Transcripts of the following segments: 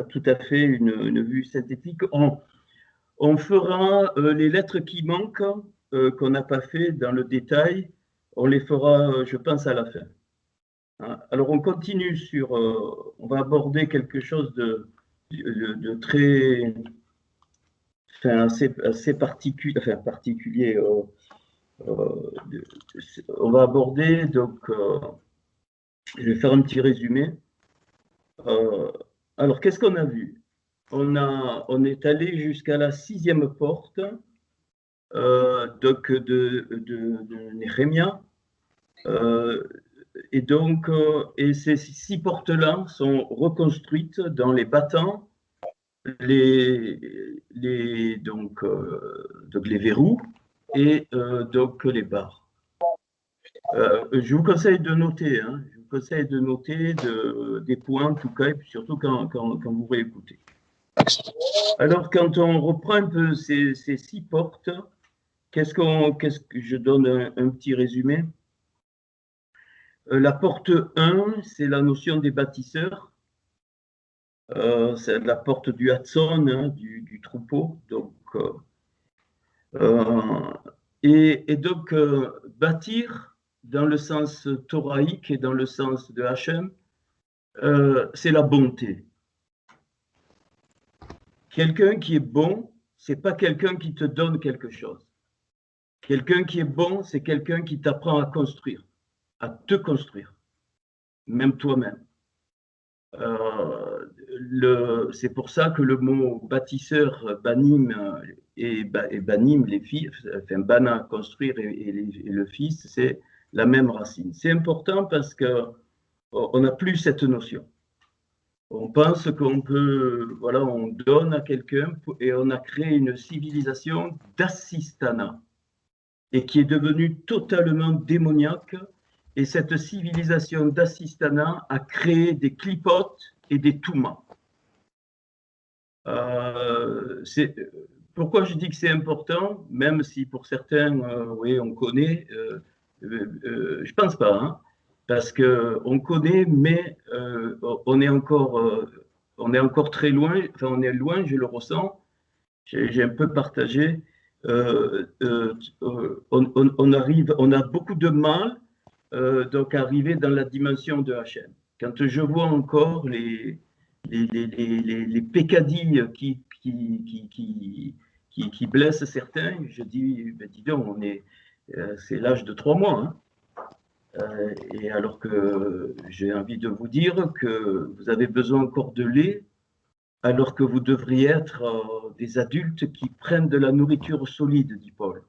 pas tout à fait une vue synthétique. On fera les lettres qui manquent, qu'on n'a pas fait dans le détail, on les fera, je pense, à la fin. Hein. Alors, on continue sur, on va aborder quelque chose de très, enfin, assez particulier, enfin, particulier. On va aborder, donc, je vais faire un petit résumé. Alors, qu'est-ce qu'on a vu? On est allé jusqu'à la 6e porte, donc de Néhémia. Et ces 6 portes-là sont reconstruites dans les battants, donc les verrous et donc les barres. Je vous conseille de noter, hein, je vous conseille de noter des points en tout cas, et puis surtout quand vous réécoutez. Alors, quand on reprend un peu ces 6 portes, qu'est-ce que je donne un petit résumé. La porte 1, c'est la notion des bâtisseurs. C'est la porte du Hatson, hein, du troupeau. Donc, et donc, bâtir, dans le sens thoraïque et dans le sens de Hachem, c'est la bonté. Quelqu'un qui est bon, c'est pas quelqu'un qui te donne quelque chose. Quelqu'un qui est bon, c'est quelqu'un qui t'apprend à construire, à te construire, même toi-même. C'est pour ça que le mot bâtisseur, banim et banim, les filles, enfin bana, construire, et le fils, c'est la même racine. C'est important parce qu'on n'a plus cette notion. On pense qu'on peut, voilà, on donne à quelqu'un et on a créé une civilisation d'assistanat et qui est devenue totalement démoniaque. Et cette civilisation d'assistanat a créé des clipotes et des toumas. Pourquoi je dis que c'est important, même si pour certains, oui, on connaît, je pense pas, hein, parce qu'on connaît, mais on est encore très loin, enfin on est loin, je le ressens, j'ai un peu partagé, on a beaucoup de mal donc arriver dans la dimension de Hachem. Quand je vois encore les pécadilles qui blessent certains, je dis, ben dis donc, c'est l'âge de 3 mois. Hein. Et alors que j'ai envie de vous dire que vous avez besoin encore de lait, alors que vous devriez être des adultes qui prennent de la nourriture solide, dit Paul.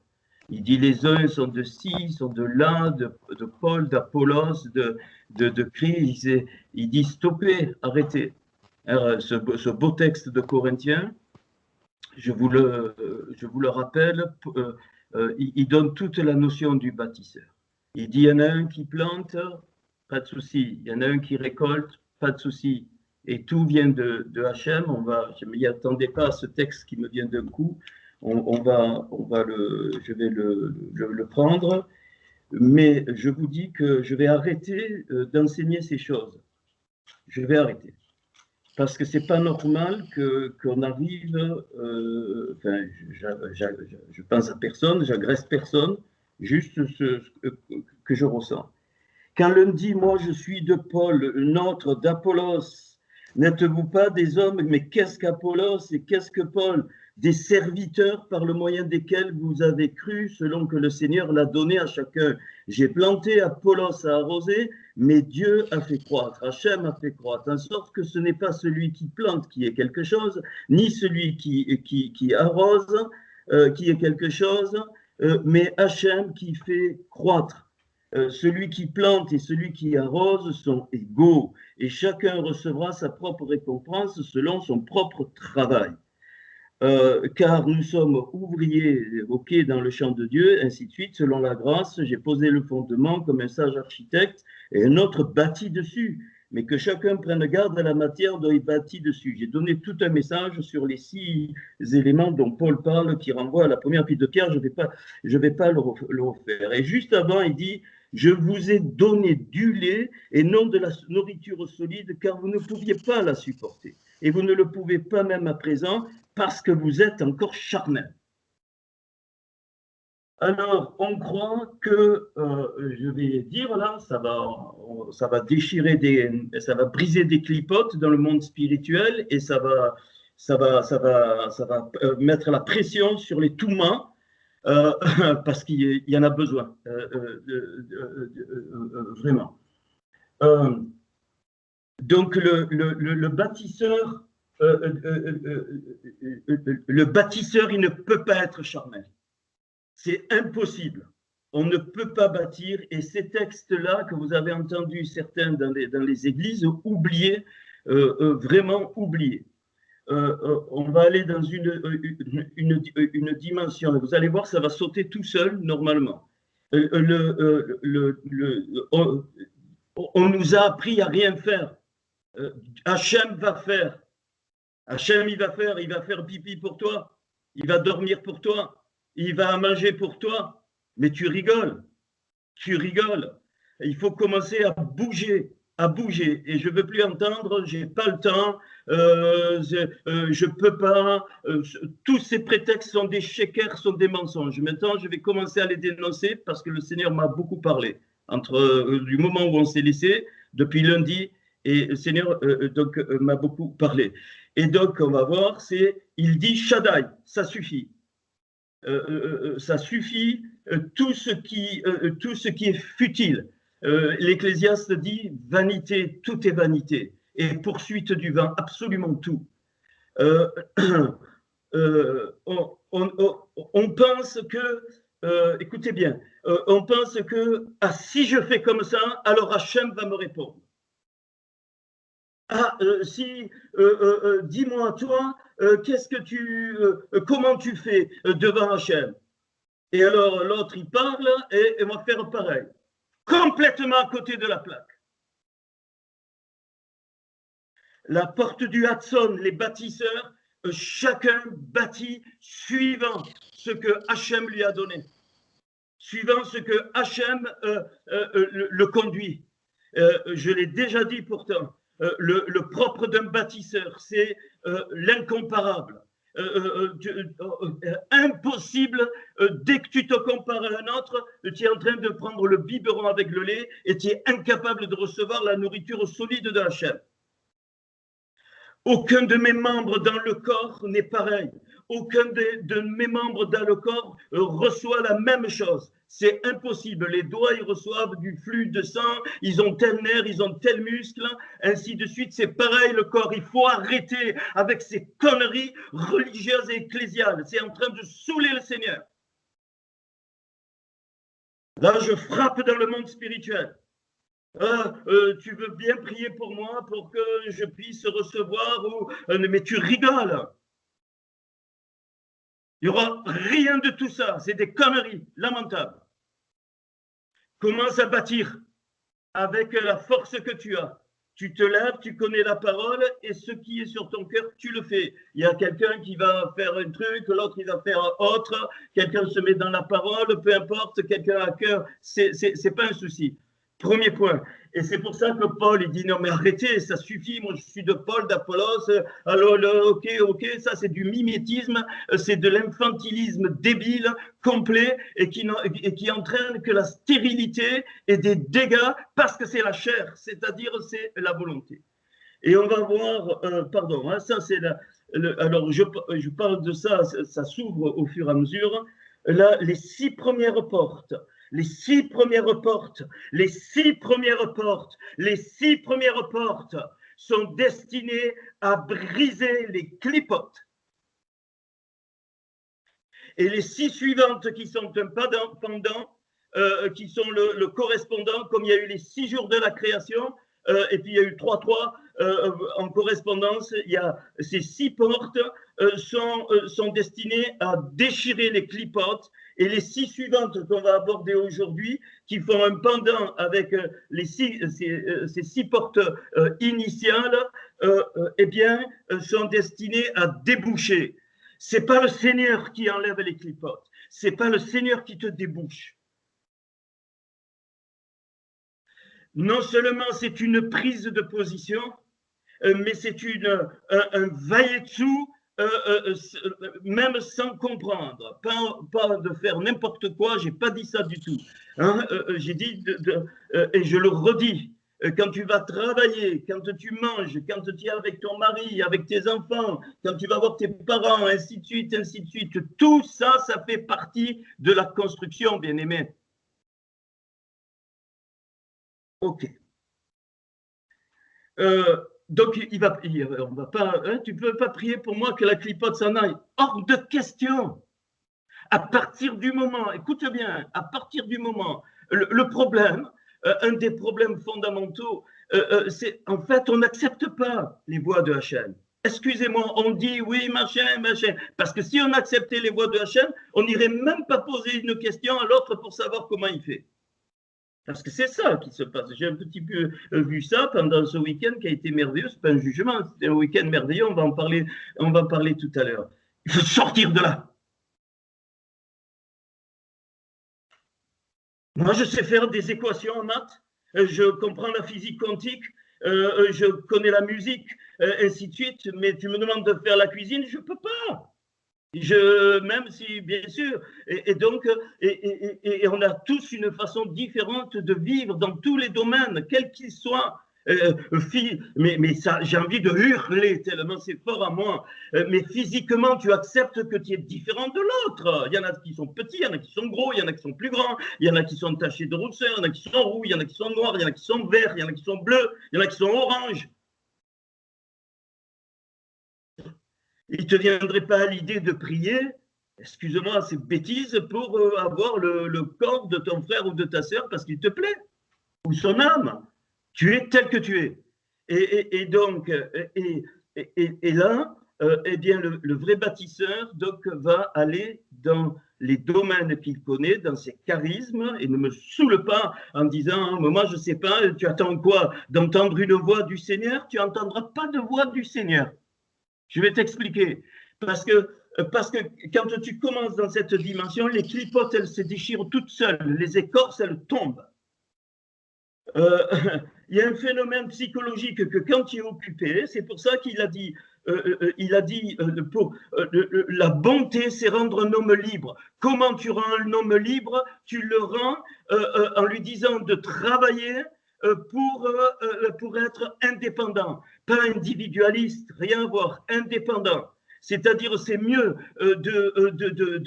Il dit les uns sont de ci, sont de là, de Paul, d'Apollos, de Christ. Il dit stoppez, arrêtez. Alors, ce beau texte de Corinthiens, je vous le rappelle, il donne toute la notion du bâtisseur. Il dit il y en a un qui plante, pas de souci. Il y en a un qui récolte, pas de souci. Et tout vient de Hachem. Je ne m'y attendais pas à ce texte qui me vient d'un coup. Je vais le prendre, mais je vous dis que je vais arrêter d'enseigner ces choses. Je vais arrêter. Parce que c'est pas normal qu'on arrive, enfin, je pense à personne, j'agresse personne, juste ce que je ressens. Quand l'un dit, moi je suis de Paul, l'autre d'Apollos, n'êtes-vous pas des hommes, mais qu'est-ce qu'Apollos et qu'est-ce que Paul? Des serviteurs par le moyen desquels vous avez cru, selon que le Seigneur l'a donné à chacun. J'ai planté, Apollos a arrosé, mais Dieu a fait croître, Hachem a fait croître, en sorte que ce n'est pas celui qui plante qui est quelque chose, ni celui qui arrose qui est quelque chose, mais Hachem qui fait croître. Celui qui plante et celui qui arrose sont égaux, et chacun recevra sa propre récompense selon son propre travail. Car nous sommes ouvriers, ok, dans le champ de Dieu, ainsi de suite, selon la grâce, j'ai posé le fondement comme un sage architecte, et un autre bâtit dessus, mais que chacun prenne garde à la matière dont il bâtit dessus. J'ai donné tout un message sur les 6 éléments dont Paul parle, qui renvoie à la première épître de Pierre, je vais pas le refaire. Et juste avant, il dit, je vous ai donné du lait et non de la nourriture solide, car vous ne pouviez pas la supporter. et vous ne le pouvez pas même à présent parce que vous êtes encore charnel. Alors, on croit que, je vais dire là, ça va déchirer ça va briser des clipotes dans le monde spirituel et ça va mettre la pression sur les Toumans parce qu'il y en a besoin, vraiment. Donc, le bâtisseur, il ne peut pas être charnel. C'est impossible. On ne peut pas bâtir, et ces textes-là que vous avez entendus certains dans les églises, oubliés, vraiment oubliés. On va aller dans une dimension, vous allez voir, ça va sauter tout seul normalement. On nous a appris à rien faire. Hachem va faire. Hachem, il va faire pipi pour toi, il va dormir pour toi, il va manger pour toi, mais tu rigoles. Il faut commencer à bouger, et je ne veux plus entendre, j'ai pas le temps, je peux pas, tous ces prétextes sont des shakers, sont des mensonges. Maintenant, je vais commencer à les dénoncer parce que le Seigneur m'a beaucoup parlé, du moment où on s'est laissé, depuis lundi, et le Seigneur m'a beaucoup parlé. Et donc, on va voir, il dit Shaddai, ça suffit. Ça suffit, tout ce qui est futile. L'Ecclésiaste dit vanité, tout est vanité, et poursuite du vent, absolument tout. On pense que, écoutez bien, on pense que si je fais comme ça, alors Hachem va me répondre. Dis-moi toi, comment tu fais devant Hachem? Et alors l'autre il parle et va faire pareil, complètement à côté de la plaque. La porte du Hudson, les bâtisseurs, chacun bâtit suivant ce que Hachem lui a donné, suivant ce que Hachem le conduit. Je l'ai déjà dit pourtant. Le propre d'un bâtisseur, c'est l'incomparable. Impossible, dès que tu te compares à un autre, tu es en train de prendre le biberon avec le lait et tu es incapable de recevoir la nourriture solide de Hachem. Aucun de mes membres dans le corps n'est pareil. Aucun de mes membres dans le corps reçoit la même chose. C'est impossible. Les doigts, ils reçoivent du flux de sang, ils ont tel nerf, ils ont tel muscle, ainsi de suite. C'est pareil le corps. Il faut arrêter avec ces conneries religieuses et ecclésiales. C'est en train de saouler le Seigneur. Là, je frappe dans le monde spirituel. Tu veux bien prier pour moi pour que je puisse recevoir mais tu rigoles. Il n'y aura rien de tout ça. C'est des conneries lamentables. Commence à bâtir avec la force que tu as. Tu te lèves, tu connais la parole et ce qui est sur ton cœur, tu le fais. Il y a quelqu'un qui va faire un truc, l'autre il va faire autre, quelqu'un se met dans la parole, peu importe, quelqu'un a cœur, c'est pas un souci. Premier point. Et c'est pour ça que Paul, il dit non mais arrêtez, ça suffit, moi je suis de Paul, d'Apollos, alors ok, ça c'est du mimétisme, c'est de l'infantilisme débile, complet, et qui entraîne que la stérilité et des dégâts parce que c'est la chair, c'est-à-dire c'est la volonté. Et on va voir, ça c'est alors je parle de ça, ça s'ouvre au fur et à mesure, là les 6 premières portes, les 6 premières portes sont destinées à briser les clipotes. Et les 6 suivantes qui sont un pendant, qui sont le correspondant, comme il y a eu les 6 jours de la création, et puis il y a eu 3 en correspondance, il y a ces 6 portes sont destinées à déchirer les clipotes, et les 6 suivantes qu'on va aborder aujourd'hui, qui font un pendant avec ces 6 portes initiales, eh bien, sont destinées à déboucher. C'est pas le Seigneur qui enlève les clipotes, c'est pas le Seigneur qui te débouche. Non seulement c'est une prise de position, mais c'est un va-et-dessous, même sans comprendre, pas de faire n'importe quoi, j'ai pas dit ça du tout. Hein, j'ai dit, et je le redis, quand tu vas travailler, quand tu manges, quand tu es avec ton mari, avec tes enfants, quand tu vas voir tes parents, ainsi de suite, tout ça, ça fait partie de la construction, bien-aimé. Ok. Donc, on va pas, hein, tu ne peux pas prier pour moi que la clipote s'en aille. Hors de question. À partir du moment, écoute bien, à partir du moment, le problème, un des problèmes fondamentaux, c'est en fait, on n'accepte pas les voix de Hachem. Excusez-moi, on dit oui, machin. Parce que si on acceptait les voix de Hachem, on n'irait même pas poser une question à l'autre pour savoir comment il fait. Parce que c'est ça qui se passe. J'ai un petit peu vu ça pendant ce week-end qui a été merveilleux. Ce n'est pas un jugement, c'était un week-end merveilleux. On va en parler tout à l'heure. Il faut sortir de là. Moi, je sais faire des équations en maths. Je comprends la physique quantique. Je connais la musique, ainsi de suite. Mais tu me demandes de faire la cuisine, je ne peux pas. Même si, bien sûr, et donc, on a tous une façon différente de vivre dans tous les domaines, quels qu'ils soient. Mais ça, j'ai envie de hurler tellement c'est fort à moi. Mais physiquement, tu acceptes que tu es différent de l'autre. Il y en a qui sont petits, il y en a qui sont gros, il y en a qui sont plus grands, il y en a qui sont tachés de rousseur, il y en a qui sont roux, il y en a qui sont noirs, il y en a qui sont verts, il y en a qui sont bleus, il y en a qui sont oranges. Il ne te viendrait pas à l'idée de prier, excuse-moi, c'est bêtise, pour avoir le corps de ton frère ou de ta sœur parce qu'il te plaît, ou son âme. Tu es tel que tu es. Et donc, là, eh bien, le vrai bâtisseur donc, va aller dans les domaines qu'il connaît, dans ses charismes, et ne me saoule pas en disant, moi, je ne sais pas, tu attends quoi? D'entendre une voix du Seigneur? Tu n'entendras pas de voix du Seigneur. Je vais t'expliquer. Parce que quand tu commences dans cette dimension, les clipotes, elles se déchirent toutes seules. Les écorces, elles tombent. Il y a un phénomène psychologique que quand tu es occupé, c'est pour ça qu'il a dit, la bonté, c'est rendre un homme libre. Comment tu rends un homme libre? Tu le rends en lui disant de travailler pour être indépendant, pas individualiste, rien à voir, indépendant. C'est-à-dire, c'est mieux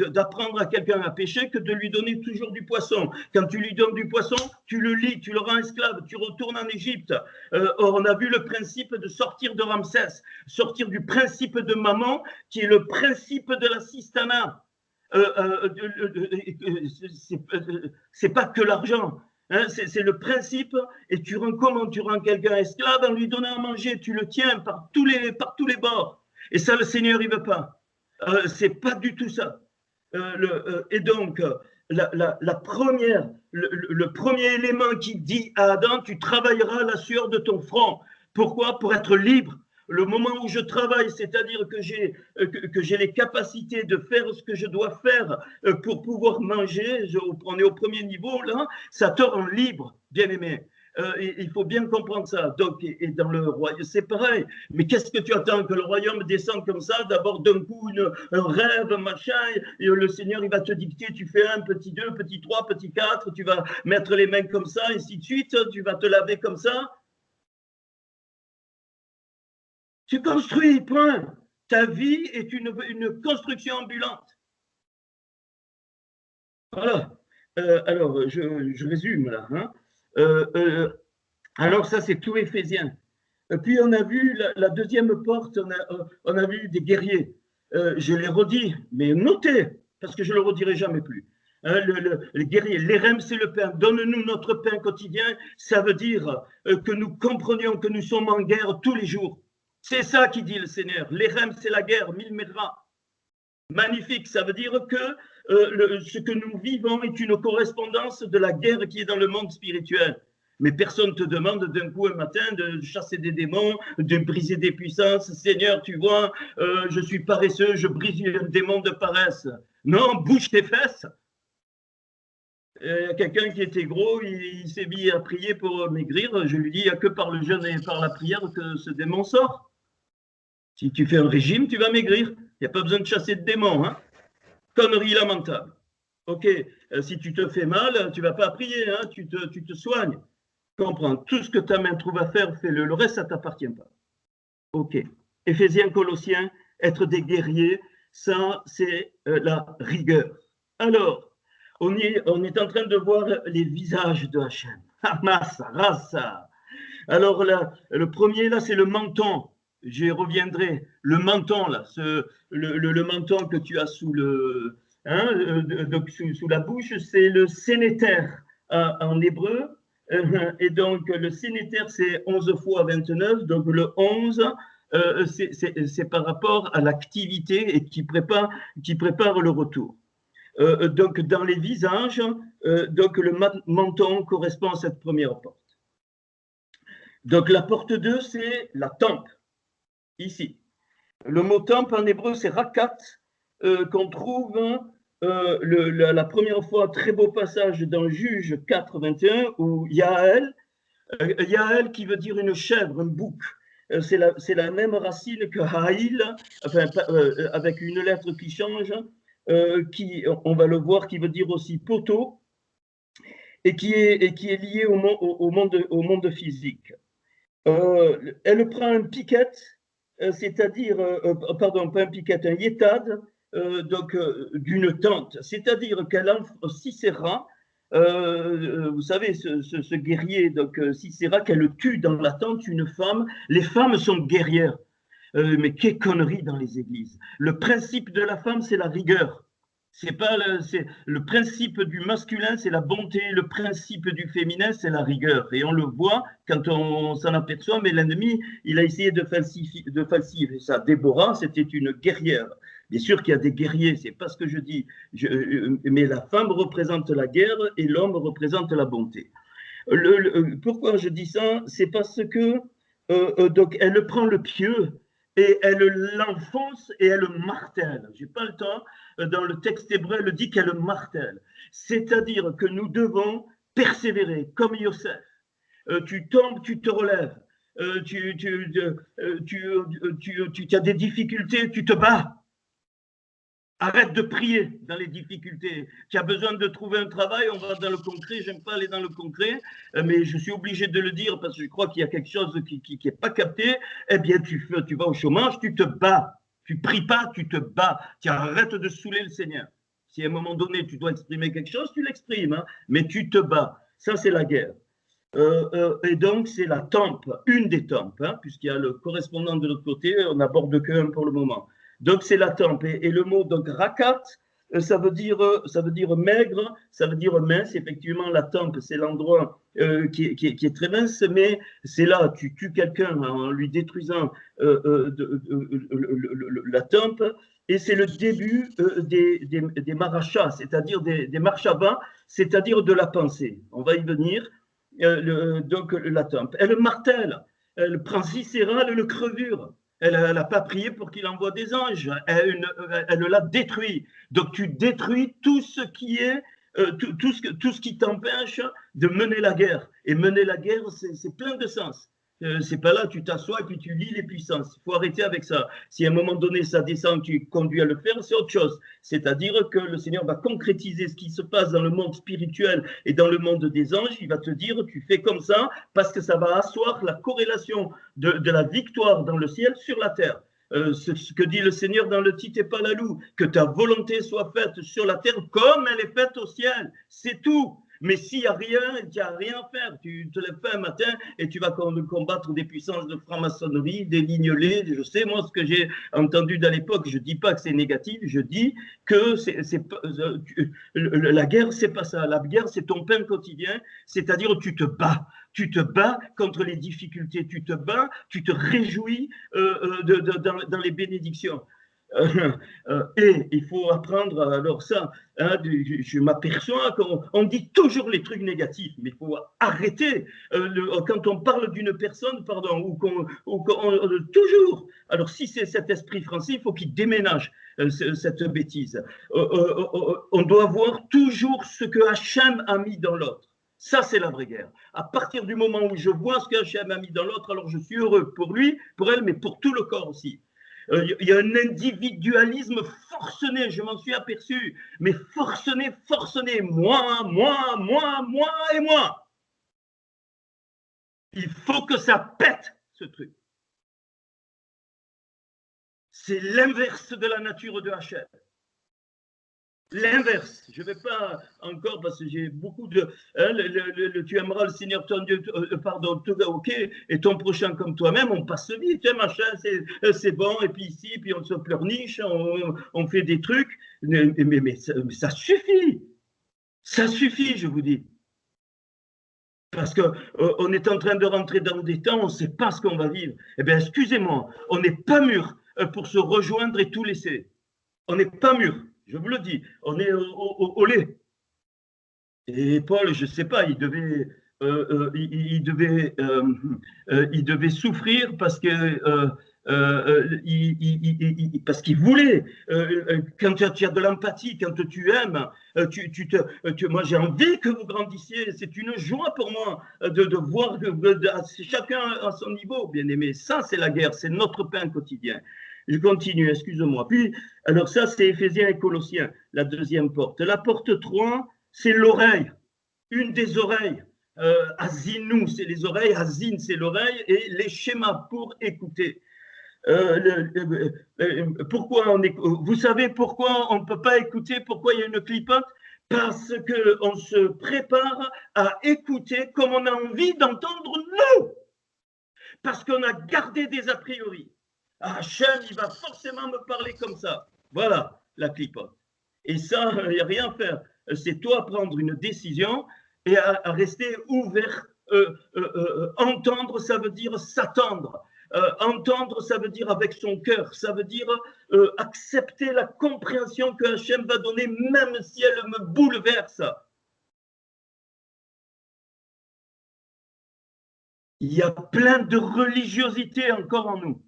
d'apprendre à quelqu'un à pêcher que de lui donner toujours du poisson. Quand tu lui donnes du poisson, tu le lis, tu le rends esclave, tu retournes en Égypte. Or, on a vu le principe de sortir de Ramsès, sortir du principe de Maman, qui est le principe de la sistana. C'est pas que l'argent. Hein, c'est le principe, et comment tu rends quelqu'un esclave en lui donnant à manger, tu le tiens par tous les bords. Et ça, le Seigneur, il ne veut pas. C'est pas du tout ça. Et donc, le premier élément qui dit à Adam, tu travailleras la sueur de ton front. Pourquoi? Pour être libre. Le moment où je travaille, c'est-à-dire que j'ai les capacités de faire ce que je dois faire pour pouvoir manger, on est au premier niveau là, ça te rend libre, bien aimé. Il faut bien comprendre ça. Donc, et dans le royaume, c'est pareil. Mais qu'est-ce que tu attends? Que le royaume descende comme ça? D'abord, d'un coup, un rêve, machin, et le Seigneur, il va te dicter, tu fais 1, petit 2, petit 3, petit 4, tu vas mettre les mains comme ça, et ainsi de suite, tu vas te laver comme ça. Tu construis, point. Ta vie est une construction ambulante. Voilà. Alors, je résume là. Hein. Alors, ça, c'est tout Éphésiens. Puis, on a vu la deuxième porte, on a vu des guerriers. Je l'ai redit, mais notez, parce que je ne le redirai jamais plus. Hein, les guerriers, l'érem, c'est le pain. Donne-nous notre pain quotidien. Ça veut dire que nous comprenions que nous sommes en guerre tous les jours. C'est ça qui dit le Seigneur. L'érem, c'est la guerre, Milmera. Magnifique, ça veut dire que ce que nous vivons est une correspondance de la guerre qui est dans le monde spirituel. Mais personne ne te demande d'un coup un matin de chasser des démons, de briser des puissances. Seigneur, tu vois, je suis paresseux, je brise un démon de paresse. Non, bouge tes fesses. Il y a quelqu'un qui était gros, il s'est mis à prier pour maigrir. Je lui dis, il n'y a que par le jeûne et par la prière que ce démon sort. Si tu fais un régime, tu vas maigrir. Il n'y a pas besoin de chasser de démons. Hein. Connerie lamentable. Ok, si tu te fais mal, tu ne vas pas prier, hein, tu te soignes. Comprends, tout ce que ta main trouve à faire, fais-le. Le reste, ça ne t'appartient pas. Ok. Éphésiens, Colossiens, être des guerriers, ça, c'est la rigueur. Alors, on est en train de voir les visages de Hachem. Massa, rasa. Alors, là, le premier, là, c'est le menton. J'y reviendrai. Le menton, là, le menton que tu as sous le, hein, donc sous la bouche, c'est le sénéter en hébreu. Et donc, le sénéter, c'est 11 fois 29. Donc, le 11, c'est par rapport à l'activité et qui prépare le retour. Donc, dans les visages, donc le menton correspond à cette première porte. Donc, la porte 2, c'est la tempe, ici. Le mot tempe en hébreu, c'est rakat, qu'on trouve la première fois, très beau passage dans Juge 4, 21, où Yaël qui veut dire une chèvre, un bouc. C'est la même racine que Haïl, enfin, avec une lettre qui change, qui, on va le voir, qui veut dire aussi poteau, et qui est lié au monde physique. Elle prend un piquet, c'est-à-dire, pardon, pas un piquet, un yétad, donc d'une tente, c'est-à-dire qu'elle offre Sisera, vous savez, ce guerrier, donc Sisera, qu'elle tue dans la tente une femme. Les femmes sont guerrières, mais quelle connerie dans les églises. Le principe de la femme, c'est la rigueur. C'est le principe du masculin, c'est la bonté. Le principe du féminin, c'est la rigueur. Et on le voit quand on s'en aperçoit. Mais l'ennemi, il a essayé de falsifier ça. Déborah, c'était une guerrière. Bien sûr qu'il y a des guerriers, c'est pas ce que je dis. Mais la femme représente la guerre et l'homme représente la bonté. Pourquoi je dis ça? C'est parce que donc elle prend le pieu et elle l'enfonce et elle martèle. J'ai pas le temps. Dans le texte hébreu, elle dit qu'elle martèle. C'est-à-dire que nous devons persévérer, comme Yosef. Tu tombes, tu te relèves. Tu as des difficultés, tu te bats. Arrête de prier dans les difficultés. Tu as besoin de trouver un travail, on va dans le concret. J'aime pas aller dans le concret, mais je suis obligé de le dire parce que je crois qu'il y a quelque chose qui n'est pas capté. Eh bien, tu vas au chômage, tu te bats. Tu pries pas, tu te bats. Tu arrêtes de saouler le Seigneur. Si à un moment donné, tu dois exprimer quelque chose, tu l'exprimes, hein, mais tu te bats. Ça, c'est la guerre. Et donc, c'est la tempe, une des tempes, hein, puisqu'il y a le correspondant de l'autre côté, on n'aborde qu'un pour le moment. Donc, c'est la tempe. Et le mot, donc, rakat, ça veut dire maigre, ça veut dire mince. Effectivement, la tempe, c'est l'endroit qui est très mince, mais c'est là, tu tues quelqu'un en lui détruisant la tempe. Et c'est le début des marachas, c'est-à-dire des marches avant, c'est-à-dire de la pensée. On va y venir. Donc, la tempe. Elle martèle, elle prend Sisera, elle le crevure. Elle n'a pas prié pour qu'il envoie des anges. Elle l'a détruit. Donc, tu détruis tout ce qui est, tout ce qui t'empêche de mener la guerre. Et mener la guerre, c'est plein de sens. C'est pas là, tu t'assois et puis tu lis les puissances. Il faut arrêter avec ça. Si à un moment donné ça descend, tu conduis à le faire, c'est autre chose. C'est-à-dire que le Seigneur va concrétiser ce qui se passe dans le monde spirituel et dans le monde des anges. Il va te dire, tu fais comme ça parce que ça va asseoir la corrélation de la victoire dans le ciel sur la terre. Ce que dit le Seigneur dans le Tite et Palalou, que ta volonté soit faite sur la terre comme elle est faite au ciel. C'est tout. Mais s'il n'y a rien, il n'y a rien à faire. Tu te lèves pas un matin et tu vas combattre des puissances de franc-maçonnerie, des lignelés. Je sais, moi, ce que j'ai entendu à l'époque, je ne dis pas que c'est négatif, je dis que la guerre, c'est pas ça. La guerre, c'est ton pain quotidien, c'est-à-dire tu te bats. Tu te bats contre les difficultés, tu te bats, tu te réjouis dans les bénédictions. Et il faut apprendre, alors ça, hein, je m'aperçois qu'on dit toujours les trucs négatifs, mais il faut arrêter. Quand on parle d'une personne, pardon, toujours, alors si c'est cet esprit français, il faut qu'il déménage cette bêtise. On doit voir toujours ce que Hachem a mis dans l'autre. Ça, c'est la vraie guerre. À partir du moment où je vois ce que Hachem a mis dans l'autre, alors je suis heureux pour lui, pour elle, mais pour tout le corps aussi. Il y a un individualisme forcené, je m'en suis aperçu, mais forcené, moi et moi. Il faut que ça pète, ce truc. C'est l'inverse de la nature de Hachem. L'inverse, je ne vais pas encore, parce que j'ai beaucoup de... Hein, tu aimeras le Seigneur ton Dieu, pardon, ok, et ton prochain comme toi-même, on passe vite, hein, machin, c'est bon, et puis ici, puis on se pleurniche, on fait des trucs, mais ça suffit, je vous dis. Parce qu'on est en train de rentrer dans des temps, on ne sait pas ce qu'on va vivre. Eh bien, excusez-moi, on n'est pas mûr pour se rejoindre et tout laisser. On n'est pas mûr. Je vous le dis, on est au lait. Et Paul, je ne sais pas, il devait souffrir parce que parce qu'il voulait. Quand tu as de l'empathie, quand tu aimes, moi j'ai envie que vous grandissiez. C'est une joie pour moi de voir chacun à son niveau, bien aimé. Ça, c'est la guerre, c'est notre pain quotidien. Je continue, excuse-moi. Puis, alors ça, c'est Éphésiens et Colossiens, la deuxième porte. La porte 3, c'est l'oreille, une des oreilles. Azinou, c'est les oreilles, Azin, c'est l'oreille, et les schémas pour écouter. Pourquoi vous savez pourquoi on ne peut pas écouter, pourquoi il y a une clipote? Parce qu'on se prépare à écouter comme on a envie d'entendre nous. Parce qu'on a gardé des a priori. Hachem, il va forcément me parler comme ça. Voilà la clipote. Et ça, il n'y a rien à faire. C'est toi prendre une décision et à rester ouvert. Entendre, ça veut dire s'attendre. Entendre, ça veut dire avec son cœur. Ça veut dire accepter la compréhension que Hachem va donner, même si elle me bouleverse. Il y a plein de religiosité encore en nous.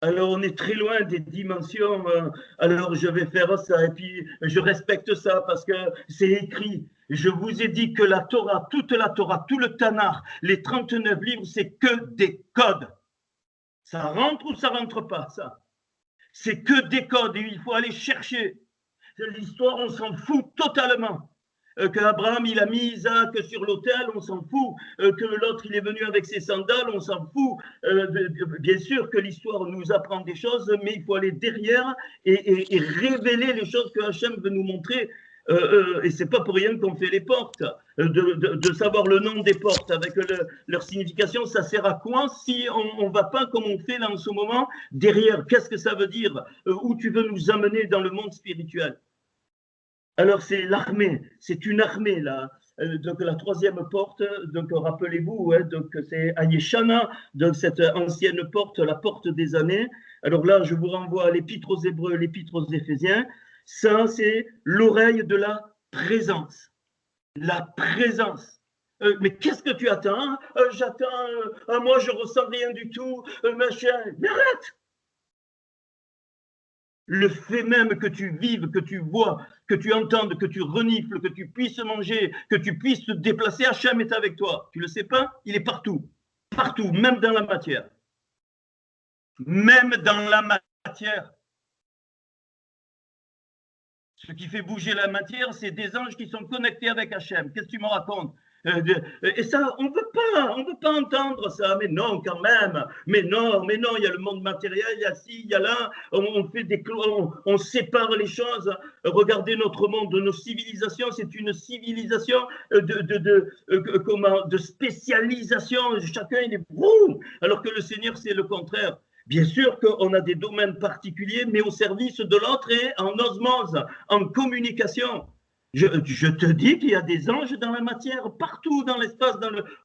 Alors, on est très loin des dimensions, alors je vais faire ça, et puis je respecte ça parce que c'est écrit. Je vous ai dit que la Torah, toute la Torah, tout le Tanakh, les 39 livres, c'est que des codes. Ça rentre ou ça rentre pas, ça. C'est que des codes, et il faut aller chercher. L'histoire, on s'en fout totalement. Qu'Abraham, il a mis Isaac sur l'autel, on s'en fout. Que l'autre, il est venu avec ses sandales, on s'en fout. Bien sûr que l'histoire nous apprend des choses, mais il faut aller derrière et révéler les choses que Hachem veut nous montrer. Et c'est pas pour rien qu'on fait les portes. De savoir le nom des portes avec leur signification, ça sert à quoi si on va pas comme on fait là en ce moment derrière? Qu'est-ce que ça veut dire? Où tu veux nous amener dans le monde spirituel? Alors, c'est l'armée, c'est une armée, là. Donc, la troisième porte, donc rappelez-vous, hein, donc c'est Ayeshana, donc cette ancienne porte, la porte des années. Alors là, je vous renvoie à l'Épître aux Hébreux, l'Épître aux Éphésiens. Ça, c'est l'oreille de la présence. La présence. Mais qu'est-ce que tu attends? J'attends, moi, je ressens rien du tout, machin. Mais arrête! Le fait même que tu vives, que tu vois, que tu entendes, que tu renifles, que tu puisses manger, que tu puisses te déplacer, Hachem est avec toi. Tu ne le sais pas? Il est partout. Partout, même dans la matière. Même dans la matière. Ce qui fait bouger la matière, c'est des anges qui sont connectés avec Hachem. Qu'est-ce que tu me racontes? Et ça, on ne veut pas entendre ça. Mais non, quand même. Mais non, il y a le monde matériel, il y a ci, il y a là. On sépare les choses. Regardez notre monde, nos civilisations, c'est une civilisation de spécialisation. Chacun, il est boum. Alors que le Seigneur, c'est le contraire. Bien sûr qu'on a des domaines particuliers, mais au service de l'autre et en osmose, en communication. Je te dis qu'il y a des anges dans la matière, partout dans l'espace,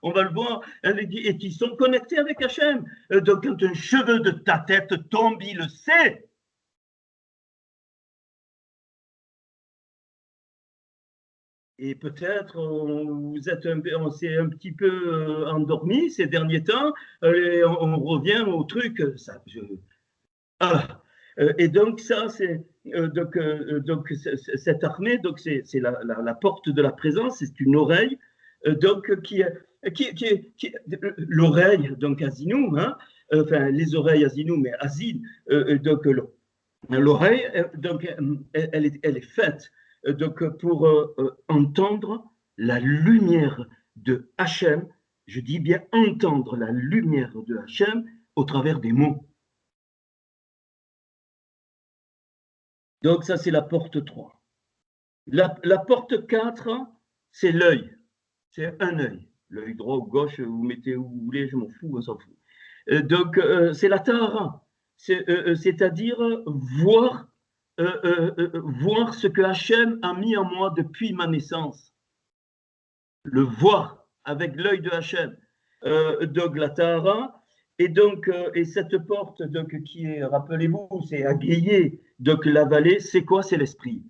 on va le voir, et qui sont connectés avec Hachem. Donc, quand un cheveu de ta tête tombe, il le sait. Et peut-être on s'est un petit peu endormi ces derniers temps, et on revient au truc. Et donc ça, c'est donc cette armée, donc c'est la porte de la présence, c'est une oreille, donc qui l'oreille, donc Asinou, hein, enfin les oreilles Asinou, mais Azin, donc l'oreille, donc elle est faite donc pour entendre la lumière de Hachem. Je dis bien entendre la lumière de Hachem au travers des mots. Donc ça, c'est la porte 3. La porte 4, c'est l'œil. C'est un œil. L'œil droit ou gauche, vous mettez où vous voulez, je m'en fous, on s'en fout. Donc, c'est la tahara. C'est-à-dire voir ce que Hachem a mis en moi depuis ma naissance. Le voir avec l'œil de Hachem. Donc, la tahara. Et donc, et cette porte, donc, qui est, rappelez-vous, c'est à griller. Donc, la vallée, c'est quoi? C'est l'esprit.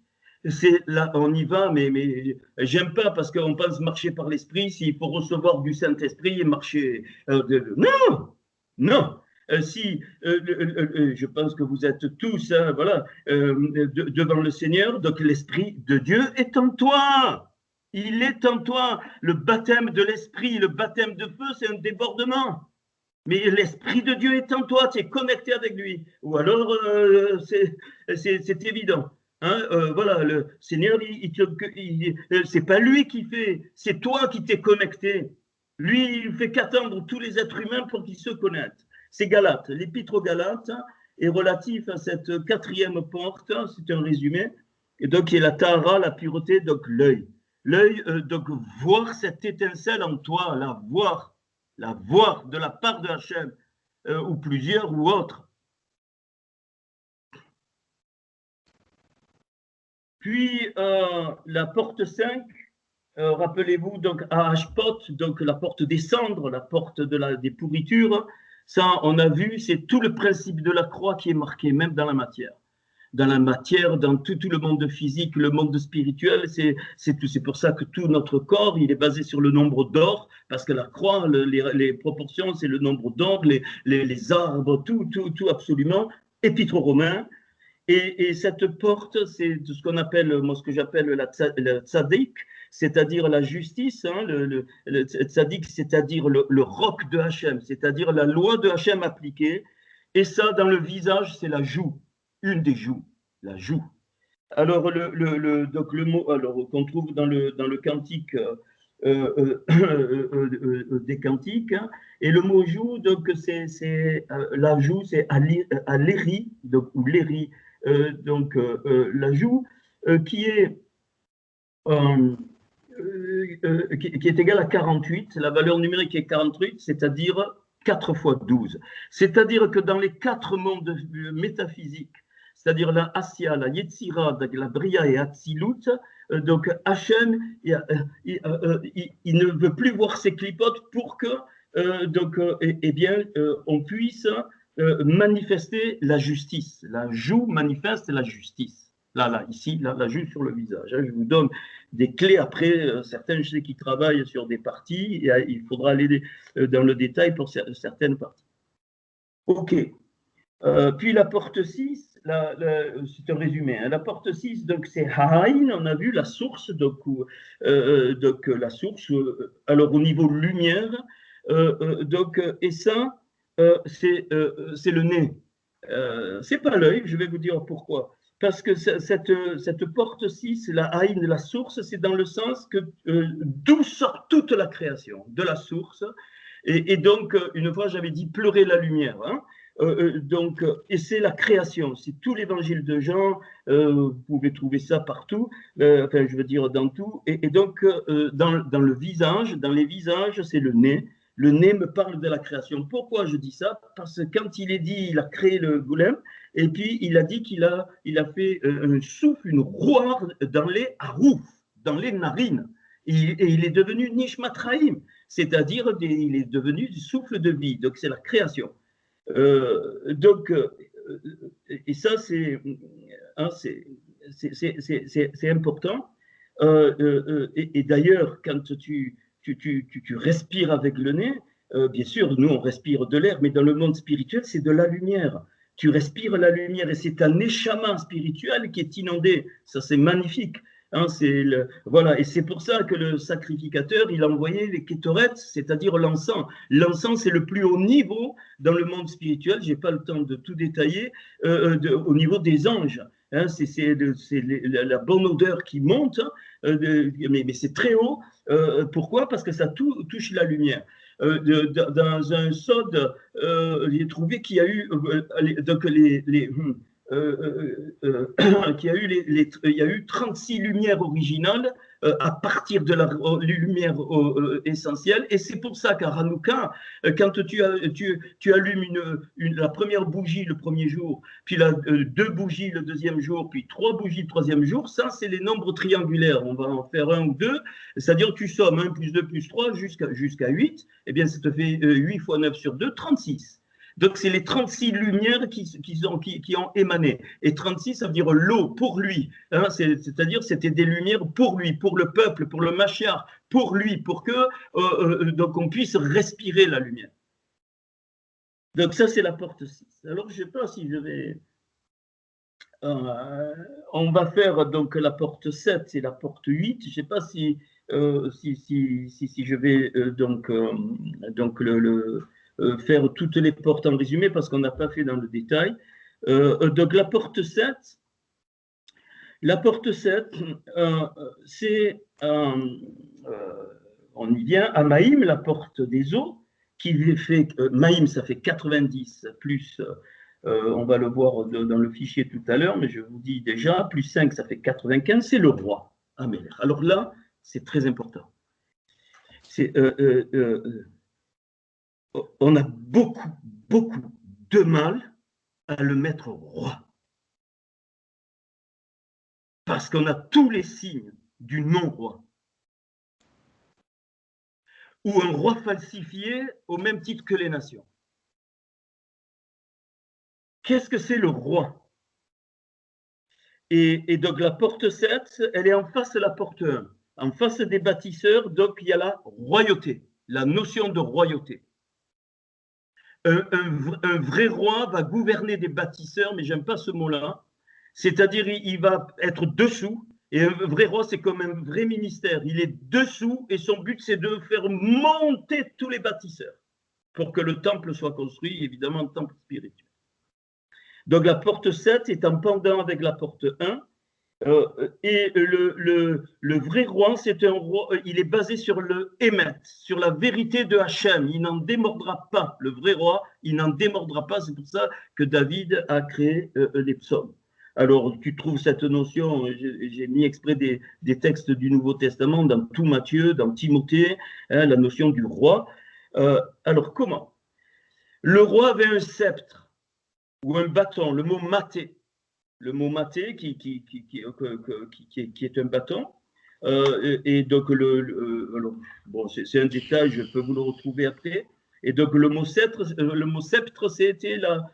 C'est là, on y va, mais j'aime pas parce qu'on pense marcher par l'esprit. S'il faut recevoir du Saint-Esprit et marcher. Non, non. Je pense que vous êtes tous, hein, voilà, devant le Seigneur. Donc, l'Esprit de Dieu est en toi. Il est en toi. Le baptême de l'Esprit, le baptême de feu, c'est un débordement. Mais l'Esprit de Dieu est en toi, tu es connecté avec lui. Ou alors, c'est évident. Hein, voilà, le Seigneur, c'est pas lui qui fait, c'est toi qui t'es connecté. Lui, il fait qu'attendre tous les êtres humains pour qu'ils se connectent. C'est Galates. L'épître aux Galates est relatif à cette quatrième porte, c'est un résumé, et donc qui est la tahara, la pureté, donc l'œil. L'œil, donc voir cette étincelle en toi, la voir de la part de Hachem, ou plusieurs ou autres. Puis la porte 5, rappelez-vous, donc à Hashpot, donc la porte des cendres, la porte des pourritures, ça on a vu, c'est tout le principe de la croix qui est marqué, même dans la matière. Dans la matière, dans tout le monde physique, le monde spirituel, c'est pour ça que tout notre corps, il est basé sur le nombre d'or, parce que la croix, les proportions, c'est le nombre d'or, les arbres, tout absolument. Épître aux Romains. Et cette porte, c'est ce qu'on appelle, moi ce que j'appelle la tzaddik, c'est-à-dire la justice, hein, le tzaddik, c'est-à-dire le roc de Hachem, c'est-à-dire la loi de Hachem appliquée. Et ça, dans le visage, c'est la joue. Une des joues, la joue. Alors, donc le mot qu'on trouve dans le cantique des cantiques, hein, et le mot joue, donc c'est la joue, c'est aléri, donc ou léri, donc la joue qui est égale à 48, la valeur numérique est 48, c'est-à-dire 4 fois 12. C'est-à-dire que dans les 4 mondes métaphysiques, c'est-à-dire la Asya, la Yetzira, la Bria et Hatzilut, donc Hachem, il ne veut plus voir ses clipotes pour que on puisse manifester la justice. La joue manifeste la justice. Là, ici, la joue sur le visage. Je vous donne des clés après. Certains, je sais qui travaillent sur des parties, et il faudra aller dans le détail pour certaines parties. OK. Puis la porte 6, c'est un résumé. Hein. La porte 6, donc c'est Haïn, on a vu la source, donc la source, alors au niveau lumière, et ça, c'est le nez. C'est pas l'œil, je vais vous dire pourquoi. Parce que cette porte 6, la Haïn, la source, c'est dans le sens que d'où sort toute la création, de la source. Et donc, une fois, j'avais dit pleurer la lumière. Hein. Et c'est la création, c'est tout l'évangile de Jean, vous pouvez trouver ça partout, enfin je veux dire dans tout, et donc dans le visage, dans les visages, c'est le nez me parle de la création. Pourquoi je dis ça? Parce que quand il est dit, il a créé le goulem, et puis il a dit qu'il a fait un souffle, une roue dans les harouf, dans les narines. Et il est devenu Nishmat Chaim, c'est-à-dire il est devenu du souffle de vie. Donc c'est la création. Et ça c'est important. Et d'ailleurs, quand tu respires avec le nez, bien sûr, nous on respire de l'air, mais dans le monde spirituel, c'est de la lumière. Tu respires la lumière et c'est un neshama spirituel qui est inondé. Ça, c'est magnifique. Hein, voilà, et c'est pour ça que le sacrificateur, il a envoyé les kétorettes, c'est-à-dire l'encens. L'encens, c'est le plus haut niveau dans le monde spirituel. Je n'ai pas le temps de tout détailler, au niveau des anges. Hein, c'est la bonne odeur qui monte, hein, mais c'est très haut. Pourquoi? Parce que ça touche la lumière. Dans un sod, j'ai trouvé qu'il y a eu donc il y a eu 36 lumières originales à partir de la lumière essentielle. Et c'est pour ça qu'à Hanouka, quand tu allumes la première bougie le premier jour, puis deux bougies le deuxième jour, puis trois bougies le troisième jour, ça, c'est les nombres triangulaires. On va en faire un ou deux. C'est-à-dire que tu sommes 1 plus 2 plus 3 jusqu'à 8. Eh bien, ça te fait 8 fois 9 sur 2, 36. Donc, c'est les 36 lumières qui ont émané. Et 36, ça veut dire l'eau pour lui. Hein, c'est-à-dire, c'était des lumières pour lui, pour le peuple, pour le Mashiach, pour lui, pour que donc on puisse respirer la lumière. Donc, ça, c'est la porte 6. Alors, je ne sais pas si je vais... on va faire donc la porte 7 et la porte 8. Je ne sais pas si je vais faire toutes les portes en résumé parce qu'on n'a pas fait dans le détail. Donc la porte 7, c'est, on y vient à Maïm, la porte des eaux, qui fait, Maïm ça fait 90 plus, on va le voir dans le fichier tout à l'heure, mais je vous dis déjà, plus 5 ça fait 95, c'est le roi Améler. Alors là, c'est très important. On a beaucoup de mal à le mettre roi. Parce qu'on a tous les signes du non-roi. Ou un roi falsifié au même titre que les nations. Qu'est-ce que c'est le roi? Et donc la porte 7, elle est en face de la porte 1. En face des bâtisseurs, donc il y a la royauté, la notion de royauté. Un vrai roi va gouverner des bâtisseurs, mais j'aime pas ce mot-là. C'est-à-dire, il va être dessous. Et un vrai roi, c'est comme un vrai ministère. Il est dessous et son but, c'est de faire monter tous les bâtisseurs pour que le temple soit construit, évidemment, le temple spirituel. Donc, la porte 7 est en pendant avec la porte 1. Et le vrai roi, c'est un roi, il est basé sur le Emet, sur la vérité de Hachem. Il n'en démordra pas. Le vrai roi, il n'en démordra pas. C'est pour ça que David a créé les psaumes. Alors, tu trouves cette notion, j'ai mis exprès des textes du Nouveau Testament, dans tout Matthieu, dans Timothée, hein, la notion du roi. Alors, comment? Le roi avait un sceptre ou un bâton, le mot maté. Le mot maté qui est un bâton. Et donc, alors, bon, c'est un détail, je peux vous le retrouver après. Et donc, le mot sceptre, c'était la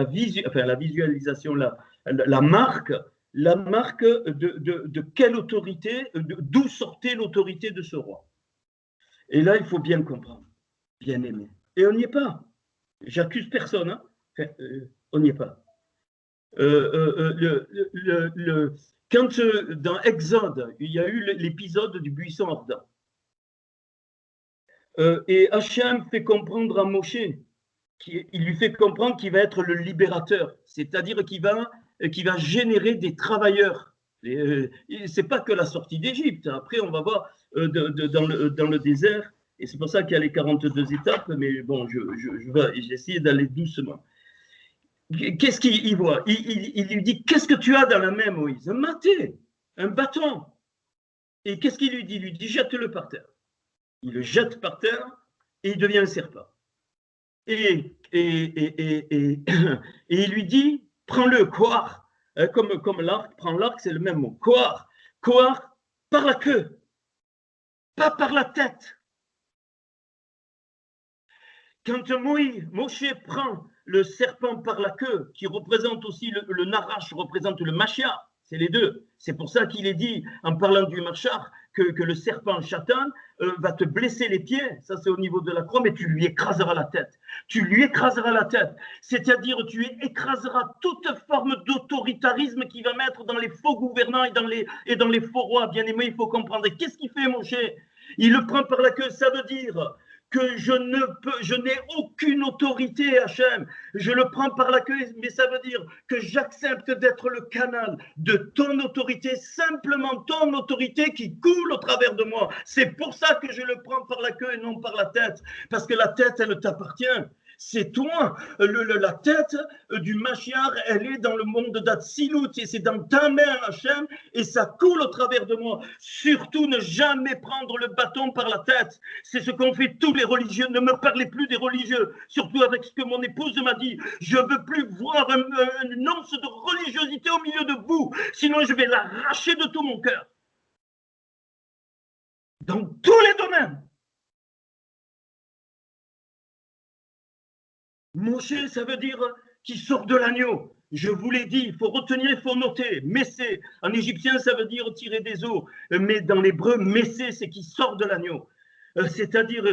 visualisation, la marque de quelle autorité, d'où sortait l'autorité de ce roi. Et là, il faut bien comprendre, bien aimé. Et on n'y est pas. J'accuse personne, hein. Enfin, on n'y est pas. Quand dans Exode, il y a eu l'épisode du buisson ardent, et Hachem fait comprendre à Moshe, il lui fait comprendre qu'il va être le libérateur, c'est-à-dire qu'il va générer des travailleurs. C'est pas que la sortie d'Égypte. Après, on va voir dans le désert, et c'est pour ça qu'il y a les 42 étapes, mais bon, j'ai essayé d'aller doucement. Qu'est-ce qu'il voit? Il lui dit, qu'est-ce que tu as dans la main, Moïse? Un maté, un bâton. Et qu'est-ce qu'il lui dit? Il lui dit, jette-le par terre. Il le jette par terre et il devient un serpent. Et il lui dit, prends-le, koar. Comme l'arc, prends l'arc, c'est le même mot. Koar. Koar, par la queue, pas par la tête. Quand Moshe prend le serpent par la queue, qui représente aussi le Narash, représente le Mashiach, c'est les deux. C'est pour ça qu'il est dit, en parlant du Mashiach, que le serpent Shatan va te blesser les pieds, ça c'est au niveau de la croix, mais tu lui écraseras la tête. Tu lui écraseras la tête, c'est-à-dire tu écraseras toute forme d'autoritarisme qui va mettre dans les faux gouvernants et dans les faux rois. Bien aimé, il faut comprendre. Et qu'est-ce qu'il fait, Moshe? Il le prend par la queue, ça veut dire que je n'ai aucune autorité, Hachem. Je le prends par la queue, mais ça veut dire que j'accepte d'être le canal de ton autorité, simplement ton autorité qui coule au travers de moi. C'est pour ça que je le prends par la queue et non par la tête, parce que la tête, elle t'appartient. C'est toi, la tête du Mashiach, elle est dans le monde d'Atsilut, et c'est dans ta main, Hachem, et ça coule au travers de moi. Surtout, ne jamais prendre le bâton par la tête. C'est ce qu'ont fait tous les religieux. Ne me parlez plus des religieux, surtout avec ce que mon épouse m'a dit. Je ne veux plus voir une once de religiosité au milieu de vous, sinon je vais l'arracher de tout mon cœur. Dans tous les domaines. Moshe, ça veut dire qui sort de l'agneau. Je vous l'ai dit, il faut retenir, il faut noter. Messé, en égyptien, ça veut dire tirer des eaux. Mais dans l'hébreu, messé, c'est qui sort de l'agneau. C'est-à-dire,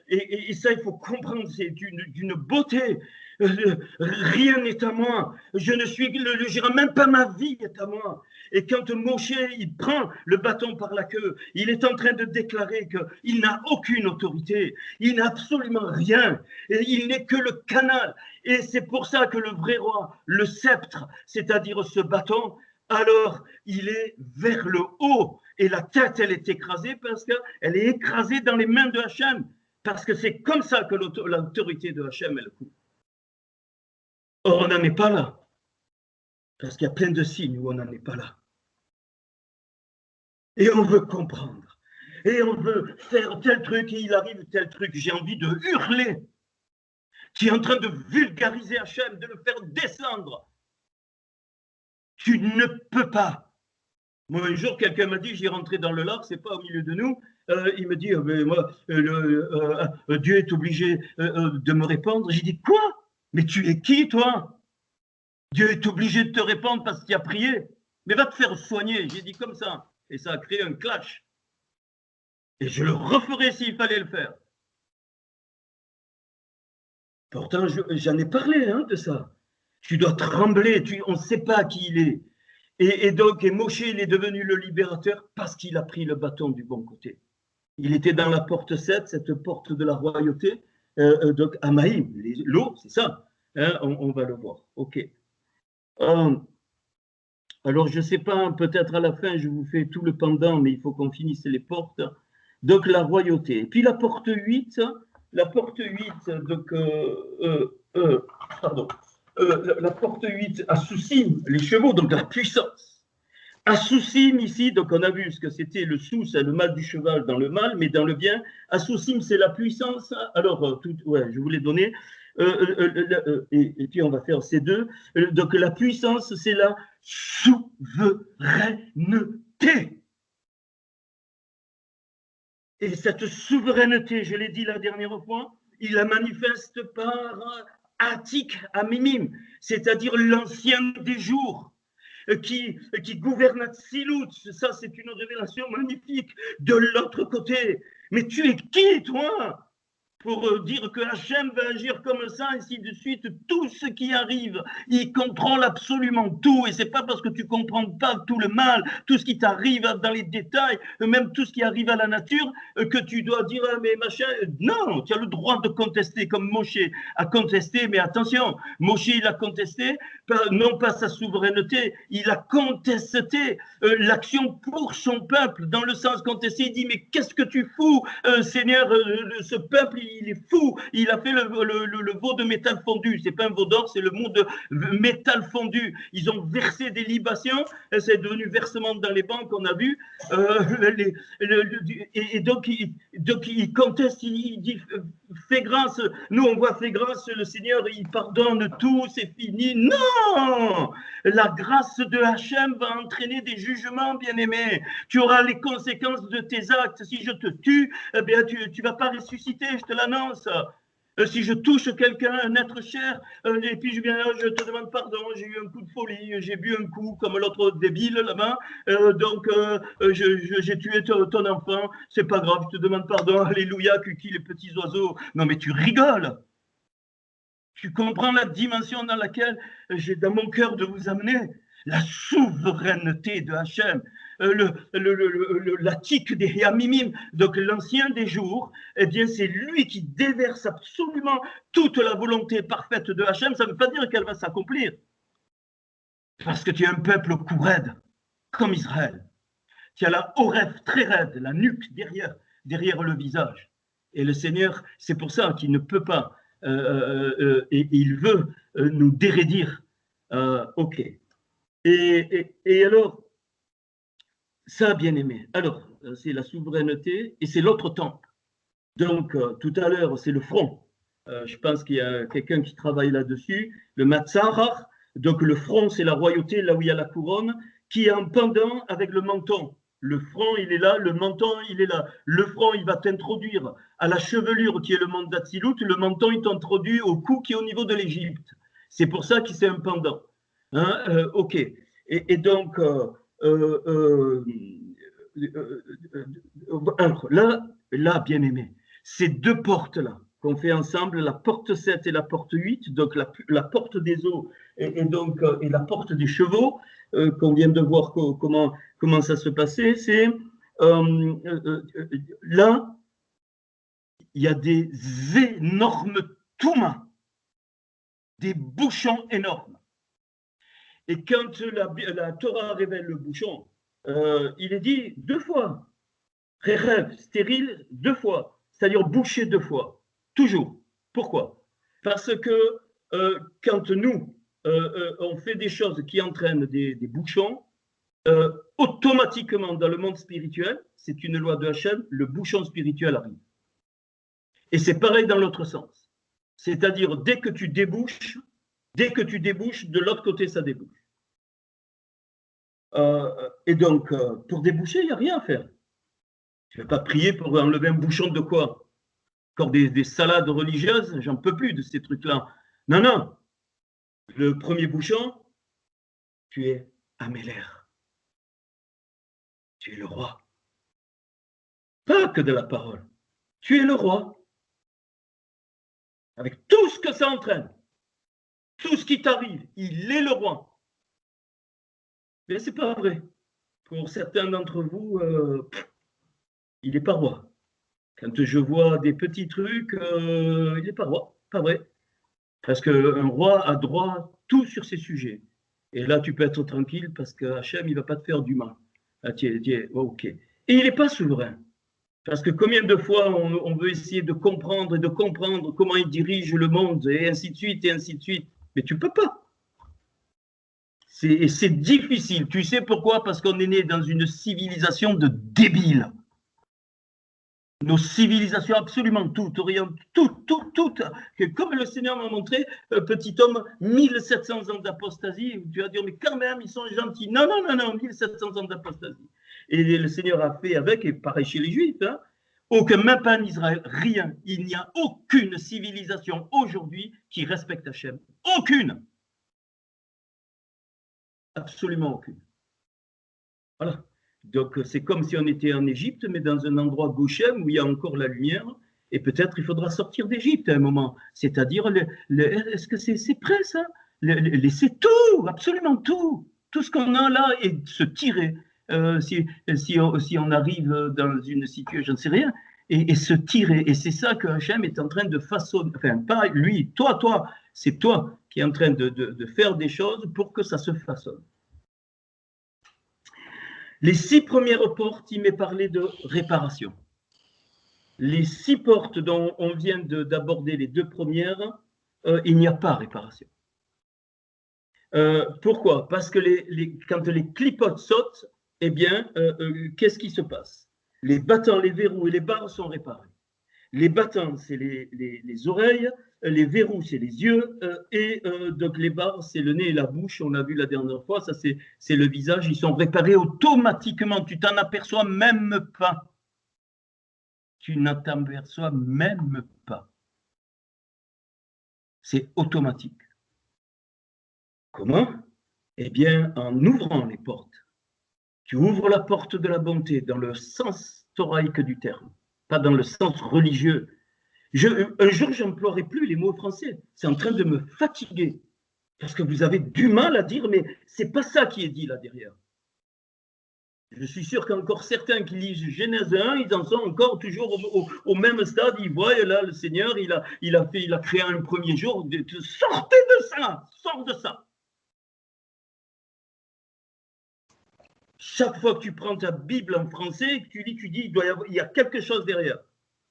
et ça, il faut comprendre, c'est d'une beauté. Rien n'est à moi. Je ne suis, je dirais même pas ma vie est à moi. Et quand Moshe, il prend le bâton par la queue, il est en train de déclarer qu'il n'a aucune autorité, il n'a absolument rien, et il n'est que le canal. Et c'est pour ça que le vrai roi, le sceptre, c'est-à-dire ce bâton, alors il est vers le haut, et la tête, elle est écrasée parce qu'elle est écrasée dans les mains de Hachem, parce que c'est comme ça que l'autorité de Hachem, elle coule. Or, on n'en est pas là. Parce qu'il y a plein de signes où on n'en est pas là. Et on veut comprendre. Et on veut faire tel truc et il arrive tel truc. J'ai envie de hurler. Tu es en train de vulgariser Hachem, de le faire descendre. Tu ne peux pas. Moi, un jour, quelqu'un m'a dit, j'ai rentré dans le Lard, c'est pas au milieu de nous. Il me dit, moi, Dieu est obligé de me répondre. J'ai dit, quoi? Mais tu es qui, toi? Dieu est obligé de te répondre parce qu'il a prié. Mais va te faire soigner. J'ai dit comme ça. Et ça a créé un clash. Et je le referai s'il fallait le faire. Pourtant, j'en ai parlé de ça. Tu dois trembler. On ne sait pas qui il est. Et donc, Moshe, il est devenu le libérateur parce qu'il a pris le bâton du bon côté. Il était dans la porte 7, cette porte de la royauté. Donc, à Maïm, l'eau, c'est ça. On va le voir. OK. Alors, je ne sais pas, peut-être à la fin, je vous fais tout le pendant, mais il faut qu'on finisse les portes. Donc, la royauté. Et puis, la porte 8, donc, la porte 8, Assoussim, les chevaux, donc la puissance. Assoussim, ici, donc on a vu ce que c'était le sous, c'est le mal du cheval dans le mal, mais dans le bien. Assoussim, c'est la puissance. Alors, je vous l'ai donné. Et puis on va faire ces deux. Donc la puissance, c'est la souveraineté. Et cette souveraineté, je l'ai dit la dernière fois, il la manifeste par Atik Amimim, c'est-à-dire l'ancien des jours, qui gouverne Atsilut. Ça, c'est une révélation magnifique de l'autre côté. Mais tu es qui, toi, pour dire que Hachem va agir comme ça, ainsi de suite? Tout ce qui arrive, il contrôle absolument tout, et c'est pas parce que tu comprends pas tout le mal, tout ce qui t'arrive dans les détails, même tout ce qui arrive à la nature, que tu dois dire, mais machin, non, tu as le droit de contester, comme Moshe a contesté, mais attention, Moshe, il a contesté, non pas sa souveraineté, il a contesté l'action pour son peuple, dans le sens contesté, il dit, mais qu'est-ce que tu fous, Seigneur, ce peuple, il est fou, il a fait le veau de métal fondu, c'est pas un veau d'or, c'est le mot de métal fondu. Ils ont versé des libations, c'est devenu versement dans les banques, on a vu, et donc il conteste, il dit fais grâce. Nous, on voit fais grâce, le Seigneur, il pardonne tout, c'est fini. Non! La grâce de Hachem va entraîner des jugements, bien-aimés. Tu auras les conséquences de tes actes. Si je te tue, eh bien, tu ne vas pas ressusciter, je te l'annonce. Si je touche quelqu'un, un être cher, et puis je viens là, je te demande pardon, j'ai eu un coup de folie, j'ai bu un coup comme l'autre débile là-bas, donc j'ai tué ton enfant, c'est pas grave, je te demande pardon, alléluia, cuqui les petits oiseaux. Non mais tu rigoles. Tu comprends la dimension dans laquelle j'ai dans mon cœur de vous amener la souveraineté de Hachem, l'atik des Yamimim, donc l'ancien des jours, eh bien c'est lui qui déverse absolument toute la volonté parfaite de Hachem. Ça ne veut pas dire qu'elle va s'accomplir, parce que tu es un peuple au cou raide, comme Israël. Tu as la oreille très raide, la nuque derrière le visage. Et le Seigneur, c'est pour ça qu'il ne peut pas, et il veut nous dérédir. Ok. Et alors, ça, bien aimé. Alors, c'est la souveraineté et c'est l'autre temple. Donc, tout à l'heure, c'est le front. Je pense qu'il y a quelqu'un qui travaille là-dessus. Le Matzahar, donc le front, c'est la royauté, là où il y a la couronne, qui est en pendant avec le menton. Le front, il est là, le menton, il est là. Le front, il va t'introduire à la chevelure qui est le monde d'Atsilut. Le menton, il t'introduit au cou qui est au niveau de l'Égypte. C'est pour ça qu'il c'est un pendant. Hein, ok. Et donc, là, bien aimé, ces deux portes-là qu'on fait ensemble, la porte 7 et la porte 8, donc la porte des eaux et la porte des chevaux, qu'on vient de voir comment ça se passait, c'est là, il y a des énormes toumas, des bouchons énormes. Et quand la Torah révèle le bouchon, il est dit 2 fois. Rêve, stérile 2 fois. C'est-à-dire bouché 2 fois. Toujours. Pourquoi? Parce que quand nous, on fait des choses qui entraînent des bouchons, automatiquement dans le monde spirituel, c'est une loi de Hachem, le bouchon spirituel arrive. Et c'est pareil dans l'autre sens. C'est-à-dire dès que tu débouches, de l'autre côté, ça débouche. Et donc, pour déboucher, il n'y a rien à faire. Tu ne vas pas prier pour enlever un bouchon de quoi? Encore des salades religieuses? J'en peux plus de ces trucs-là. Non, non. Le premier bouchon, tu es Améler. Tu es le roi. Pas que de la parole. Tu es le roi. Avec tout ce que ça entraîne. Tout ce qui t'arrive, il est le roi. Mais ce n'est pas vrai. Pour certains d'entre vous, il n'est pas roi. Quand je vois des petits trucs, il n'est pas roi. Pas vrai. Parce qu'un roi a droit tout sur ses sujets. Et là, tu peux être tranquille parce que Hachem, il ne va pas te faire du mal. Ah, ok. Et il n'est pas souverain. Parce que combien de fois on veut essayer de comprendre et de comprendre comment il dirige le monde et ainsi de suite et ainsi de suite. Mais tu ne peux pas. C'est difficile. Tu sais pourquoi? Parce qu'on est né dans une civilisation de débiles. Nos civilisations, absolument toutes, toutes, comme le Seigneur m'a montré, petit homme, 1700 ans d'apostasie, tu vas dire, mais quand même, ils sont gentils. Non, 1700 ans d'apostasie. Et le Seigneur a fait avec, et pareil chez les Juifs, hein, aucun, même pas en Israël, rien. Il n'y a aucune civilisation aujourd'hui qui respecte Hachem. Aucune. Absolument aucune. Voilà. Donc, c'est comme si on était en Égypte, mais dans un endroit Goshen où il y a encore la lumière, et peut-être il faudra sortir d'Égypte à un moment. C'est-à-dire, est-ce que c'est prêt, ça? Laisser tout, absolument tout ce qu'on a là, et se tirer. Si on arrive dans une situation, je ne sais rien, et se tirer. Et c'est ça que Hachem est en train de façonner. Enfin, pas lui, toi, c'est toi qui es en train de faire des choses pour que ça se façonne. Les 6 premières portes, il m'est parlé de réparation. Les 6 portes dont on vient d'aborder les 2 premières, il n'y a pas réparation. Pourquoi? Parce que quand les clipotes sautent, eh bien, qu'est-ce qui se passe? Les battants, les verrous et les barres sont réparés. Les battants, c'est les oreilles, les verrous, c'est les yeux, et donc les barres, c'est le nez et la bouche. On l'a vu la dernière fois, ça c'est le visage. Ils sont réparés automatiquement. Tu t'en aperçois même pas. Tu n'en t'aperçois même pas. C'est automatique. Comment? Eh bien, en ouvrant les portes. Tu ouvres la porte de la bonté dans le sens thoraïque du terme, pas dans le sens religieux. Un jour, j'emploierai plus les mots français. C'est en train de me fatiguer. Parce que vous avez du mal à dire, mais c'est pas ça qui est dit là derrière. Je suis sûr qu'encore certains qui lisent Genèse 1, ils en sont encore toujours au même stade. Ils voient là le Seigneur, il a créé un premier jour. Sortez de ça, sors de ça. Chaque fois que tu prends ta Bible en français, tu dis, il y a quelque chose derrière.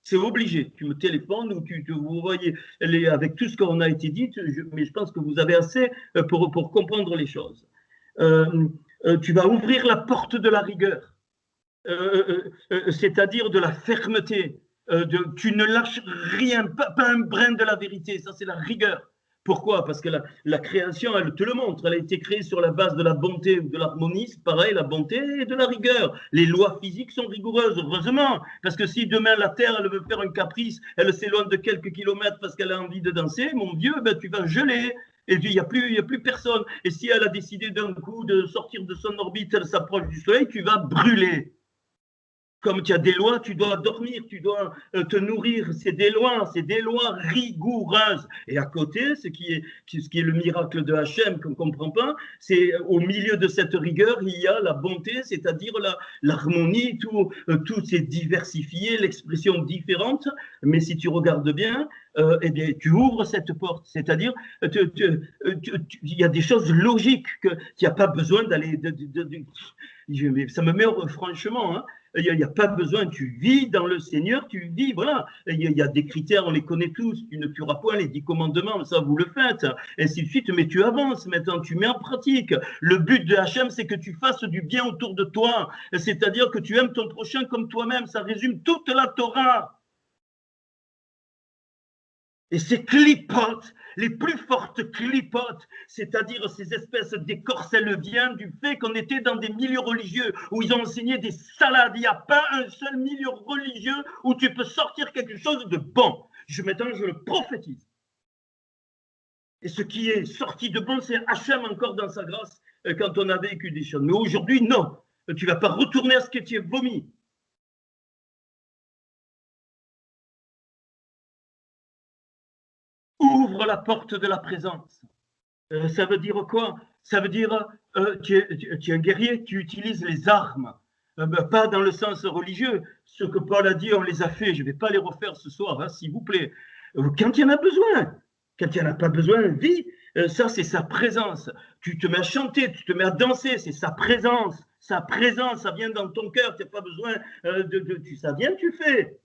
C'est obligé. Tu me téléphones ou vous voyez, avec tout ce qu'on a été dit, mais je pense que vous avez assez pour comprendre les choses. Tu vas ouvrir la porte de la rigueur, c'est-à-dire de la fermeté. Tu ne lâches rien, pas un brin de la vérité. Ça, c'est la rigueur. Pourquoi? Parce que la création, elle te le montre. Elle a été créée sur la base de la bonté ou de l'harmonie. C'est pareil, la bonté et de la rigueur. Les lois physiques sont rigoureuses, heureusement. Parce que si demain la Terre, elle veut faire un caprice, elle s'éloigne de quelques kilomètres parce qu'elle a envie de danser, mon Dieu, ben, tu vas geler. Et puis, il n'y a plus personne. Et si elle a décidé d'un coup de sortir de son orbite, elle s'approche du Soleil, tu vas brûler. Comme tu as des lois, tu dois dormir, tu dois te nourrir. C'est des lois rigoureuses. Et à côté, ce qui est le miracle de Hachem qu'on ne comprend pas, c'est au milieu de cette rigueur, il y a la bonté, c'est-à-dire l'harmonie, tout c'est diversifié, l'expression différente. Mais si tu regardes bien, eh bien, tu ouvres cette porte. C'est-à-dire, il y a des choses logiques que tu n'as pas besoin d'aller. Ça me met franchement, hein. Il n'y a pas besoin, tu vis dans le Seigneur, tu vis, voilà. Il y a des critères, on les connaît tous. Tu ne tueras point, les 10 commandements, ça vous le faites, ainsi de suite. Mais tu avances maintenant, tu mets en pratique. Le but de Hachem, c'est que tu fasses du bien autour de toi. C'est-à-dire que tu aimes ton prochain comme toi-même. Ça résume toute la Torah. Et ces clipotes, les plus fortes clipotes, c'est-à-dire ces espèces d'écorces, elles viennent du fait qu'on était dans des milieux religieux où ils ont enseigné des salades. Il n'y a pas un seul milieu religieux où tu peux sortir quelque chose de bon. Maintenant, je le prophétise. Et ce qui est sorti de bon, c'est Hachem encore dans sa grâce quand on a vécu des choses. Mais aujourd'hui, non. Tu ne vas pas retourner à ce que tu as vomi. Ouvre la porte de la présence. Ça veut dire quoi? Ça veut dire tu es un guerrier, tu utilises les armes, pas dans le sens religieux. Ce que Paul a dit, on les a fait. Je ne vais pas les refaire ce soir, hein, s'il vous plaît. Quand il y en a besoin, quand il n'y en a pas besoin, vis. Ça, c'est sa présence. Tu te mets à chanter, tu te mets à danser, c'est sa présence. Sa présence, ça vient dans ton cœur. Tu n'as pas besoin ça vient, tu fais.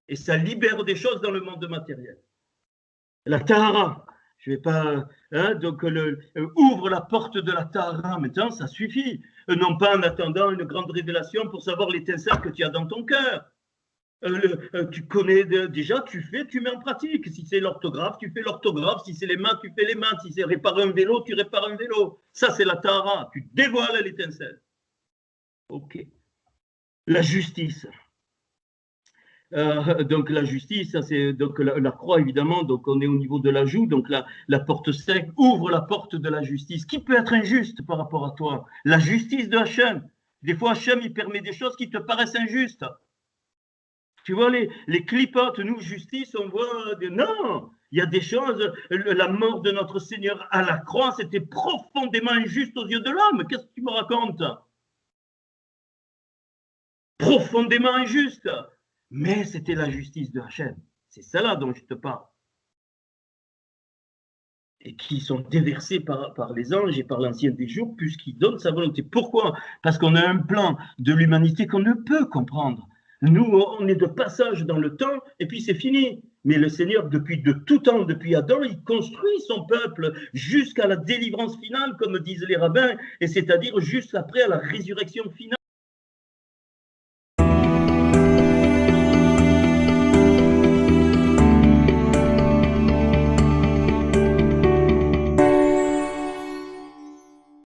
Et ça libère des choses dans le monde matériel. La Tahara, je ne vais pas. Hein, donc, ouvre la porte de la Tahara maintenant, ça suffit. Non pas en attendant une grande révélation pour savoir l'étincelle que tu as dans ton cœur. Tu connais déjà, tu mets en pratique. Si c'est l'orthographe, tu fais l'orthographe. Si c'est les maths, tu fais les maths. Si c'est réparer un vélo, tu répares un vélo. Ça, c'est la Tahara. Tu dévoiles l'étincelle. OK. La justice. Donc la justice, ça c'est donc la croix évidemment, donc on est au niveau de la joue, donc la porte sec ouvre la porte de la justice. Qui peut être injuste par rapport à toi? La justice de Hachem. Des fois Hachem il permet des choses qui te paraissent injustes. Tu vois les clipotes, nous justice, on voit non, il y a des choses. La mort de notre Seigneur à la croix, c'était profondément injuste aux yeux de l'homme. Qu'est-ce que tu me racontes? Profondément injuste. Mais c'était la justice de Hachem. C'est ça là dont je te parle. Et qui sont déversés par les anges et par l'Ancien des jours, puisqu'il donne sa volonté. Pourquoi? Parce qu'on a un plan de l'humanité qu'on ne peut comprendre. Nous, on est de passage dans le temps, et puis c'est fini. Mais le Seigneur, depuis de tout temps, depuis Adam, il construit son peuple jusqu'à la délivrance finale, comme disent les rabbins, et c'est-à-dire juste après à la résurrection finale.